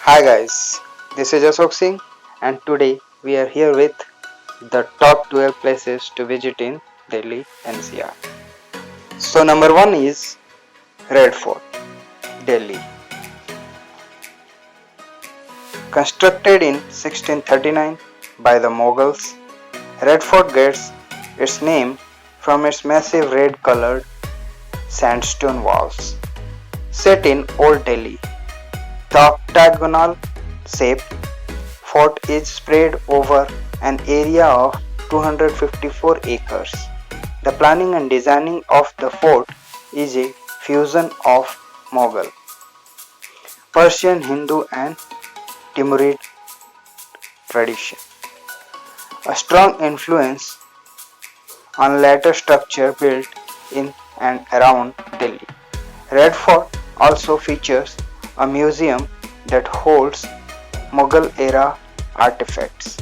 Hi guys, this is Ashok Singh and today we are here with the top 12 places to visit in Delhi NCR. So number 1 is Red Fort, Delhi. Constructed in 1639 by the Mughals, Red Fort gets its name from its massive red colored sandstone walls. Set in Old Delhi, the octagonal shape fort is spread over an area of 254 acres. The planning and designing of the fort is a fusion of Mughal, Persian, Hindu, and Timurid tradition. A strong influence on later structure built in and around Delhi. Red Fort also features a museum that holds Mughal era artifacts,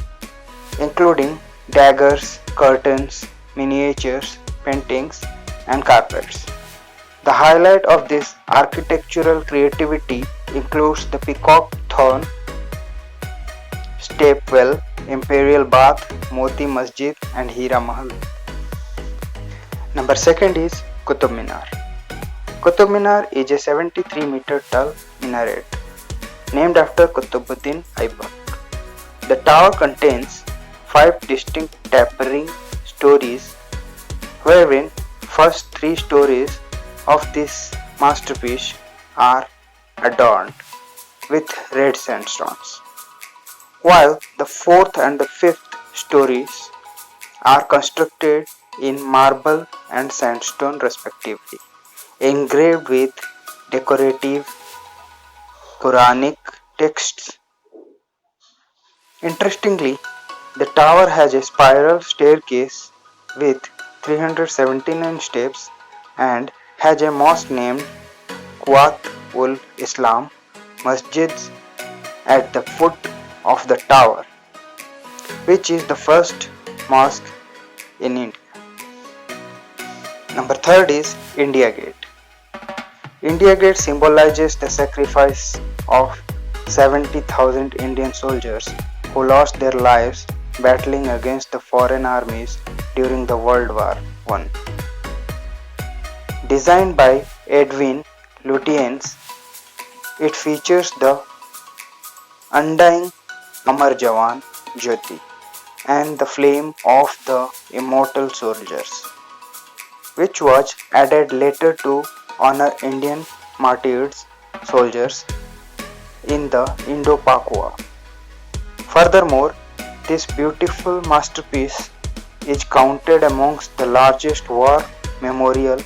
including daggers, curtains, miniatures, paintings, and carpets. The highlight of this architectural creativity includes the Peacock Throne, Stepwell, Imperial Bath, Moti Masjid, and Hira Mahal. Number second is Qutub Minar. Qutub Minar is a 73-meter tall minaret named after Qutbuddin Aibak. The tower contains 5 distinct tapering stories, wherein first 3 stories of this masterpiece are adorned with red sandstones, while the fourth and the fifth stories are constructed in marble and sandstone respectively, engraved with decorative Quranic texts. Interestingly, the tower has a spiral staircase with 379 steps and has a mosque named Quwat ul Islam Masjid at the foot of the tower, which is the first mosque in India. Number third is India Gate. India Gate symbolizes the sacrifice of 70,000 Indian soldiers who lost their lives battling against the foreign armies during the World War I. Designed by Edwin Lutyens, it features the undying Amar Jawan Jyoti and the flame of the immortal soldiers, which was added later to honor Indian martyred soldiers in the Indo-Pak War. Furthermore, this beautiful masterpiece is counted amongst the largest war memorial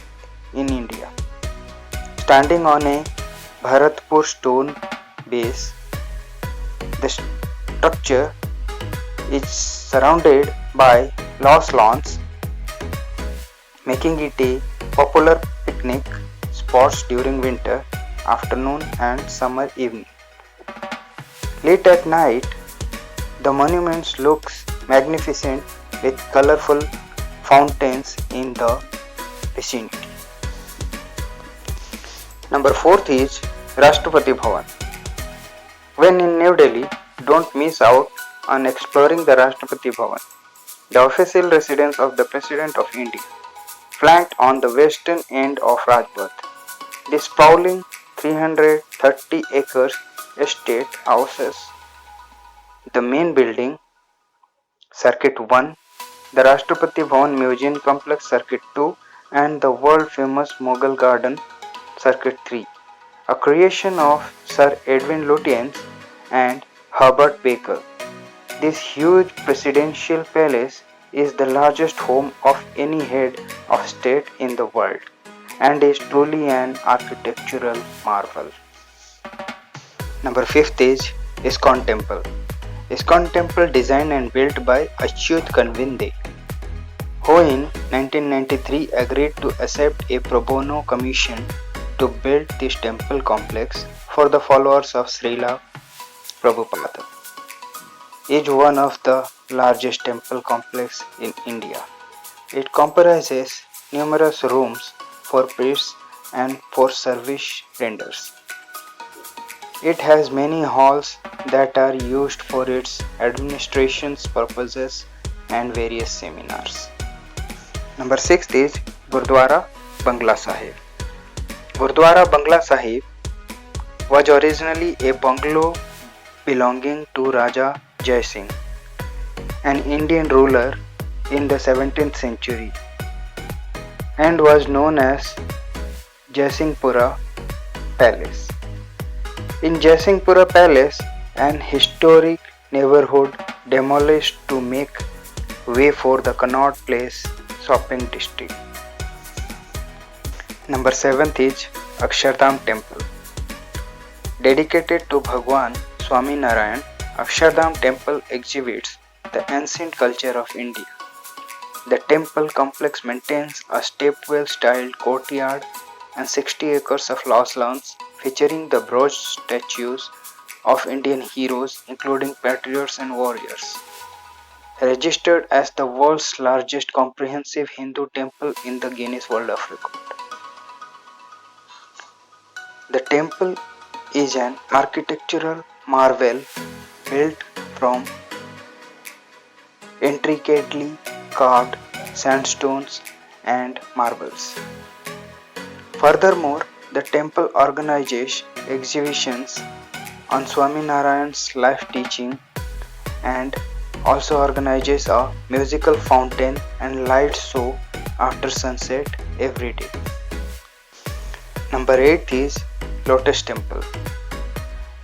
in India. Standing on a Bharatpur stone base, the structure is surrounded by lush lawns, making it a popular picnic spot during winter afternoon and summer evening. Late at night, the monument looks magnificent with colorful fountains in the vicinity. Number 4th is Rashtrapati Bhavan. When in New Delhi, don't miss out on exploring the Rashtrapati Bhavan, the official residence of the President of India, flanked on the western end of Rajpath. This sprawling 330 acres estate houses the main building, Circuit 1, the Rashtrapati Bhavan Museum Complex Circuit 2, and the world famous Mughal Garden Circuit 3, a creation of Sir Edwin Lutyens and Herbert Baker. This huge presidential palace is the largest home of any head of state in the world and is truly an architectural marvel. Number 5th is ISKCON Temple. ISKCON Temple designed and built by Achyut Kanvinde, who in 1993 agreed to accept a pro bono commission to build this temple complex for the followers of Srila Prabhupada. It is one of the largest temple complexes in India. It comprises numerous rooms for priests and for service renders. It has many halls that are used for its administration's purposes and various seminars. Number 6 is Gurdwara Bangla Sahib. Gurdwara Bangla Sahib was originally a bungalow belonging to Raja Jai Singh, an Indian ruler in the 17th century, and was known as Jaisinghpura Palace. In Jaisinghpura Palace, an historic neighborhood demolished to make way for the Connaught Place shopping district. Number 7 is Akshardham Temple. Dedicated to Bhagwan Swami Narayan, Akshardham Temple exhibits the ancient culture of India. The temple complex maintains a stepwell styled courtyard and 60 acres of lush lawns featuring the bronze statues of Indian heroes including patriots and warriors. Registered as the world's largest comprehensive Hindu temple in the Guinness World of Record. The temple is an architectural marvel built from intricately carved sandstones and marbles. Furthermore, the temple organizes exhibitions on Swaminarayan's life teaching and also organizes a musical fountain and light show after sunset every day. Number 8 is Lotus Temple.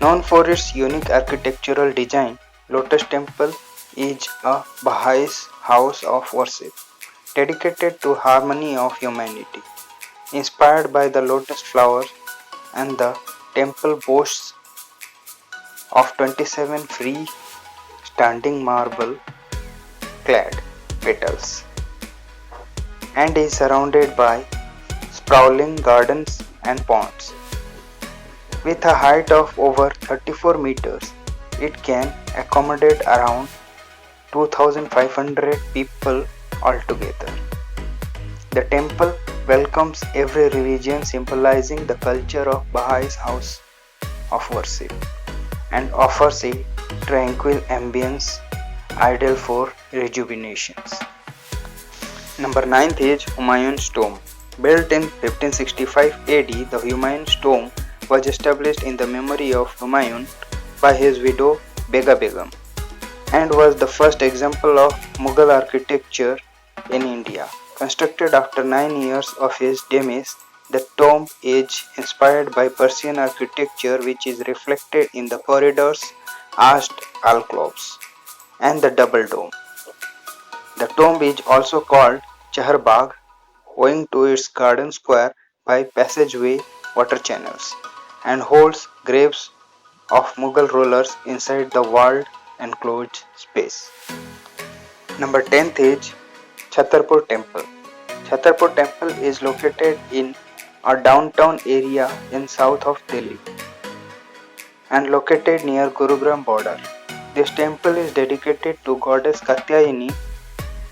Known for its unique architectural design, Lotus Temple is a Baha'is house of worship dedicated to harmony of humanity. Inspired by the lotus flower, and the temple boasts of 27 free standing marble clad petals and is surrounded by sprawling gardens and ponds. With a height of over 34 meters, it can accommodate around 2,500 people altogether. The temple welcomes every religion, symbolizing the culture of Baha'is house of worship, and offers a tranquil ambience ideal for rejuvenations. Number 9 is Humayun's tomb. Built in 1565 AD, the Humayun's tomb was established in the memory of Humayun by his widow Bega Begum and was the first example of Mughal architecture in India. Constructed after 9 years of his demise, the tomb is inspired by Persian architecture, which is reflected in the corridors, arched alcoves, and the double dome. The tomb is also called Chaharbagh, owing to its garden square by passageway water channels, and holds graves of Mughal rulers inside the walled enclosed space. Number 10 is Chhatarpur Temple. Chhatarpur Temple is located in a downtown area in south of Delhi and located near Gurugram border. This temple is dedicated to goddess Katyayani.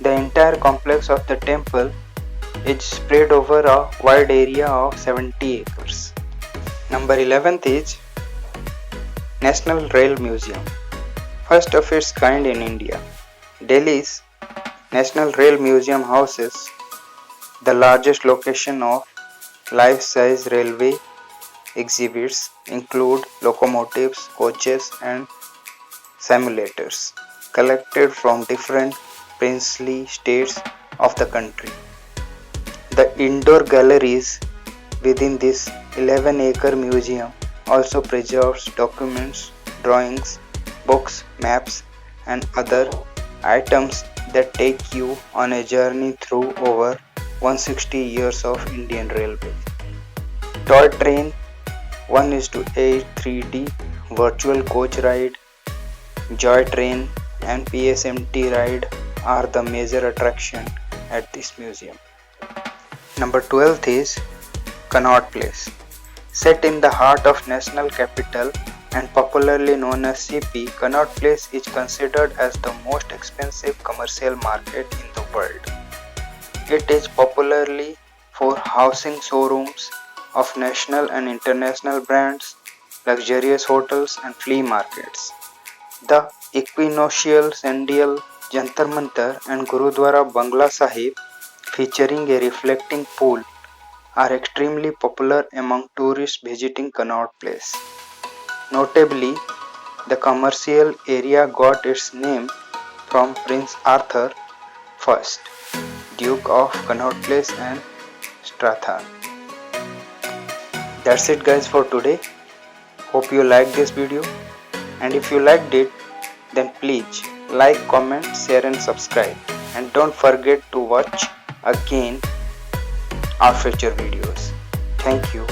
The entire complex of the temple is spread over a wide area of 70 acres. Number 11 is National Rail Museum, first of its kind in India. Delhi's National Rail Museum houses the largest location of life-size railway exhibits include locomotives, coaches and simulators collected from different princely states of the country. The indoor galleries within this 11-acre museum also preserves documents, drawings, books, maps and other items that take you on a journey through over 160 years of Indian Railway. Toy train 1:8 3D virtual coach ride, Joy train and PSMT ride are the major attraction at this museum. Number 12 is Connaught Place. Set in the heart of national capital and popularly known as CP, Connaught Place is considered as the most expensive commercial market in the world. It is popularly for housing showrooms of national and international brands, luxurious hotels and flea markets. The equinoctial Sandal Jantar Mantar and Gurudwara Bangla Sahib, featuring a reflecting pool, are extremely popular among tourists visiting Connaught Place. Notably, the commercial area got its name from Prince Arthur I, Duke of Connaught Place and Strathern. That's it guys for today. Hope you liked this video, and if you liked it, then please like, comment, share and subscribe, and don't forget to watch again our future videos. Thank you.